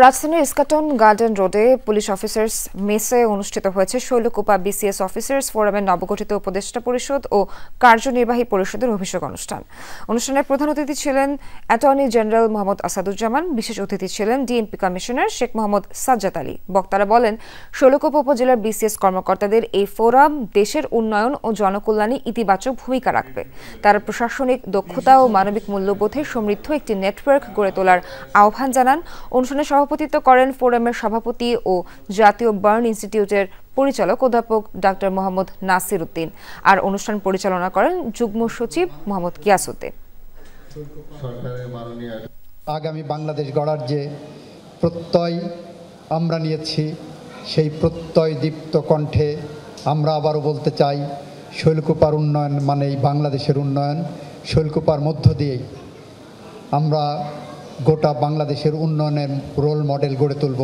রাজধানীর ইস্কাটন গার্ডেন রোডে police officers মেসে অনুষ্ঠিত হয়েছে শৈলকুপা বিসিএস অফিসার্স ফোরামের নবগঠিত উপদেষ্টা পরিষদ ও কার্যনির্বাহী পরিষদের অভিষেক অনুষ্ঠান। অনুষ্ঠানের প্রধান অতিথি ছিলেন অ্যাটর্নি জেনারেল মোহাম্মদ আসাদুজ্জামান। বিশেষ অতিথি ছিলেন ডিএমপি কমিশনার শেখ মোহাম্মদ সাজ্জাদ আলী। বক্তারা বলেন, শৈলকুপা উপজেলার বিসিএস কর্মকর্তাদের এই ফোরাম দেশের উন্নয়ন ও জনকল্যাণে ইতিবাচক ভূমিকা রাখবে। তারা প্রশাসনিক দক্ষতা ও মানবিক মূল্যবোধে সমৃদ্ধ একটি নেটওয়ার্ক গড়ে তোলার আহ্বান জানান। অনুষ্ঠানে সভাপতিত্ব করেন ফোরামের সভাপতি ও জাতীয় বার্ন ইনস্টিটিউটের পরিচালক অধ্যাপক ডাক্তার মোহাম্মদ নাসির উদ্দিন। আর অনুষ্ঠান পরিচালনা করেন যুগ্ম সচিব মোহাম্মদ কিয়াসউদ্দিন। আগামী বাংলাদেশ গড়ার যে প্রত্যয় আমরা নিয়েছি, সেই প্রত্যয় দীপ্ত কণ্ঠে আমরা আবারও বলতে চাই, শৈলকুপার উন্নয়ন মানেই বাংলাদেশের উন্নয়ন। শৈলকুপার মধ্য দিয়েই আমরা গোটা বাংলাদেশের উন্নয়নের রোল মডেল গড়ে তুলব।